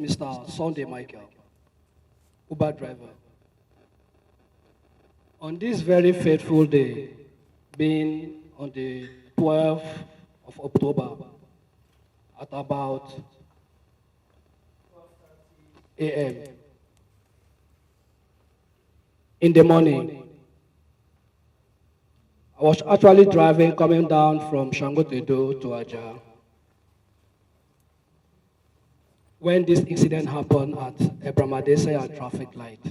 Mr. Sunday Michael, Uber driver. On this very fateful day, being on the 12th of October, at about 12:30 a.m. in the morning, I was actually driving coming down from Shangotedo to Aja when this incident happened at Ebramadesaya traffic light.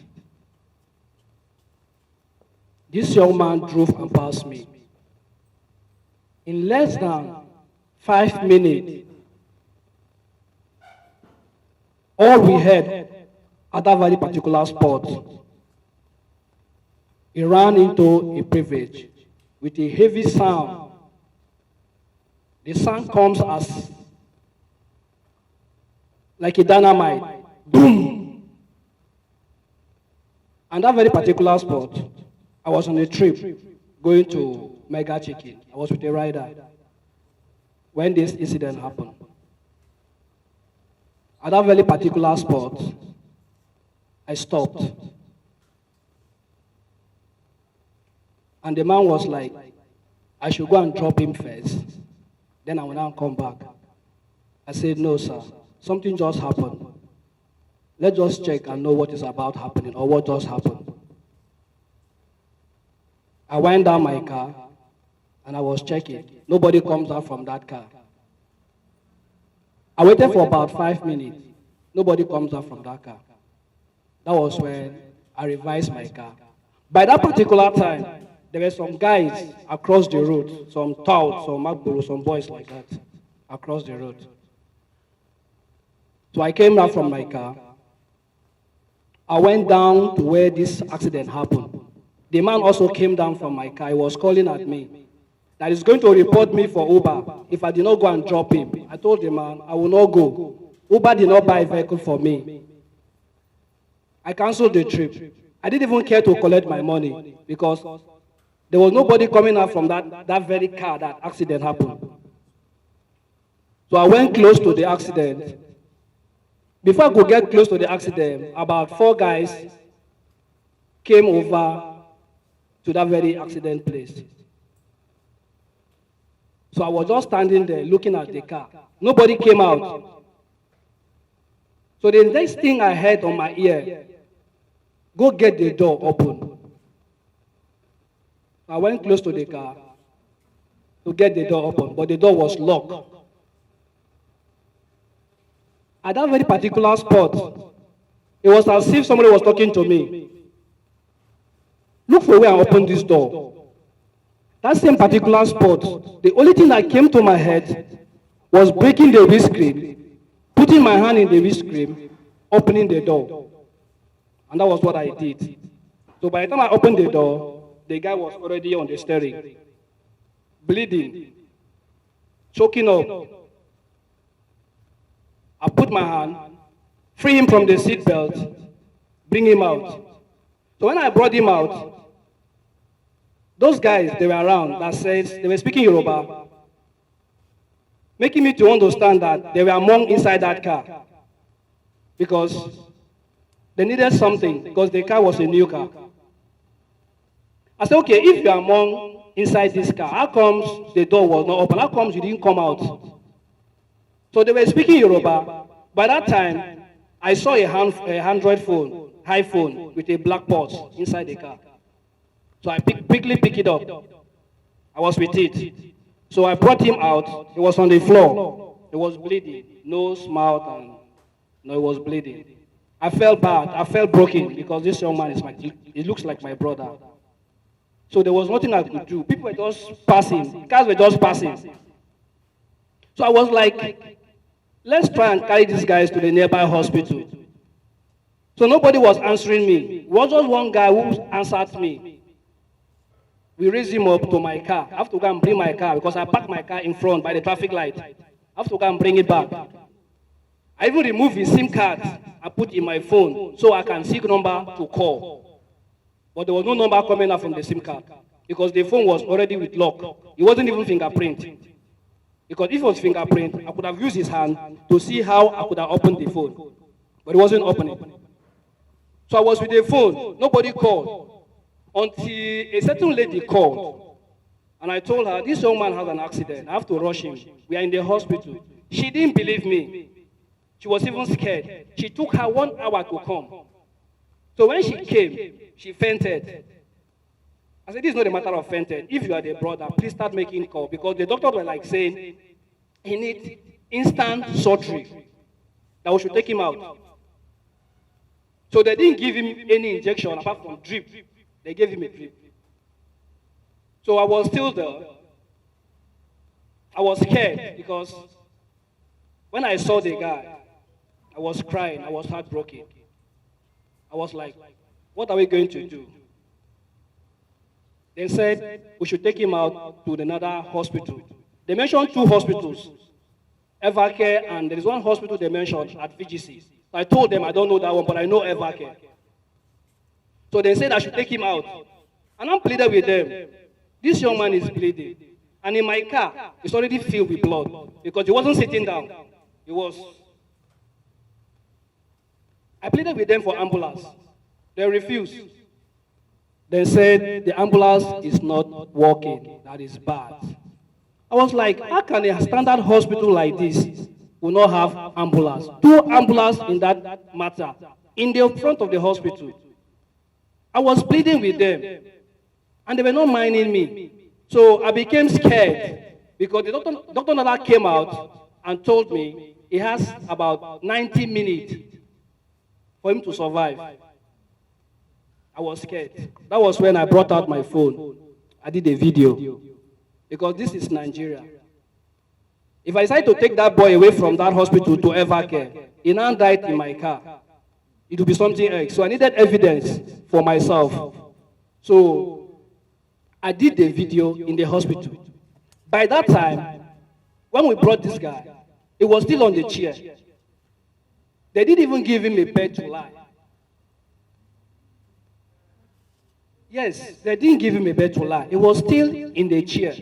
This young man drove and passed me. In less than 5 minutes, all we heard at that very particular spot, he ran into a privilege with a heavy sound. The sound comes as like a dynamite, boom. And that very particular spot, I was on a trip going to Mega Chicken. I was with a rider when this incident happened. At that very particular spot, I stopped. And the man was like, I should go and drop him first. Then I will now come back. I said, no, sir. Something just happened. Let's just check and know what is about happening or what just happened. I went down my car and I was checking. Nobody comes out from that car. I waited for about 5 minutes. Nobody comes out from that car. That was when I revised my car. By that particular time, there were some guys across the road, some touts, some Magboro, some boys like that, across the road. So I came out from my car. I went down to where this accident happened. The man also came down from my car. He was calling at me that he's going to report me for Uber if I did not go and drop him. I told the man, I will not go. Uber did not buy a vehicle for me. I canceled the trip. I didn't even care to collect my money because there was nobody coming out from that very car that accident happened. So I went close to the accident. Before I could get close to the accident, about 4 guys came over to that very accident place. So I was just standing there looking at the car. Nobody came out. So the next thing I heard on my ear, go get the door open. I went close to the car to get the door open, but the door was locked. At that very particular spot, it was as if somebody was talking to me. Look for where I opened this door. That same particular spot, the only thing that came to my head was breaking the windscreen, putting my hand in the windscreen, opening the door. And that was what I did. So by the time I opened the door, the guy was already on the steering, bleeding, choking up. I put my hand, free him from the seatbelt, bring him out. So when I brought him out, those guys, they were around that says, they were speaking Yoruba, making me to understand that they were among inside that car because they needed something because the car was a new car. I said, okay, if you are among inside this car, how comes the door was not open? How comes you didn't come out? So they were speaking Yoruba. By that time, I saw a Android phone, iPhone, with a black box inside the car. So I quickly picked it up. I was with it. So I brought him out. He was on the floor. He was bleeding, nose, mouth, and he was bleeding. I felt bad. I felt broken because this young man he looks like my brother. So there was nothing I could do. People were just passing. Cars were just passing. So I was like, let's try and carry these guys to the nearby hospital. So nobody was answering me. It was just one guy who answered me. We raised him up to my car. I have to go and bring my car because I parked my car in front by the traffic light. I have to go and bring it back. I even removed his SIM card I put in my phone so I can seek number to call. But there was no number coming out from the SIM card because the phone was already with lock. It wasn't even fingerprint. Because if it was fingerprint, I could have used his hand to see how I could have opened the phone. but it wasn't opening. So I was with the phone, nobody called, until a certain lady called. And I told her, this young man has an accident, I have to rush him. We are in the hospital. She didn't believe me. She was even scared. She took her 1 hour to come. So when she came, she fainted. I said, this is not a matter of fainted. If you are the brother, please start making call, because the doctors were like saying, he needs instant surgery, that we should take him out. So they didn't give him any injection apart from drip. They gave him a drip. So I was still there. I was scared because when I saw the guy, I was crying, I was heartbroken. I was like, what are we going to do? They said we should take him out to another hospital. They mentioned 2 hospitals, Evercare, and there is one hospital they mentioned at VGC. I told them I don't know that one, but I know Evercare. So they said I should take him out. And I'm pleading with them. This young man is bleeding. And in my car, it's already filled with blood because he wasn't sitting down. He was. I pleaded with them for ambulance. They refused. They said the ambulance is not working. That is bad. I was like, how can a standard hospital like this will not have ambulance? 2 ambulances in that matter, in the front of the hospital. I was pleading with them, and they were not minding me. So I became scared, because the Dr. Nala came out and told me he has about 90 minutes for him to survive. I was scared. That was when I brought out my phone. I did a video, because this is Nigeria. If I decide to take that boy away from that hospital to Evercare, he now died in my car, it would be something else. So I needed evidence for myself. So I did the video in the hospital. By that time, when we brought this guy, he was still on the chair. They didn't even give him a bed to lie. Yes, they didn't give him a bed to lie. He was still in the chair,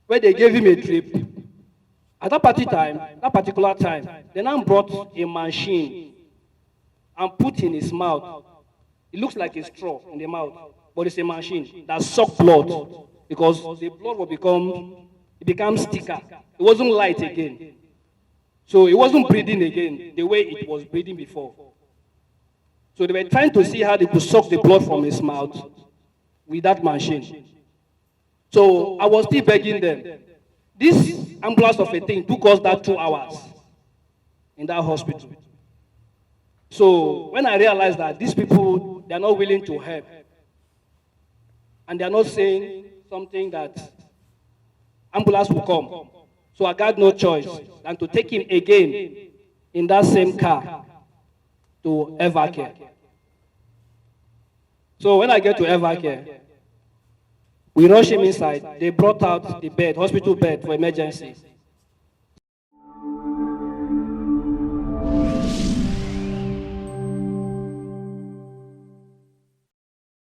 where they gave him a drip. At that particular time, they now brought a machine and put in his mouth. It looks like a straw in the mouth, but it's a machine that sucks blood, because the blood will become thicker. It wasn't light again. So it wasn't breathing again the way it was breathing before. So they were trying to see how they could suck the blood from his mouth with that machine. So I was still begging them. This ambulance of a thing took us that 2 hours in that hospital. So when I realized that these people, they are not willing to help, and they are not saying something that ambulance will come, so I got no choice than to take him again in that same car to Evercare. So when I get to Evercare, we rush him inside. They brought out the bed, hospital bed for emergency.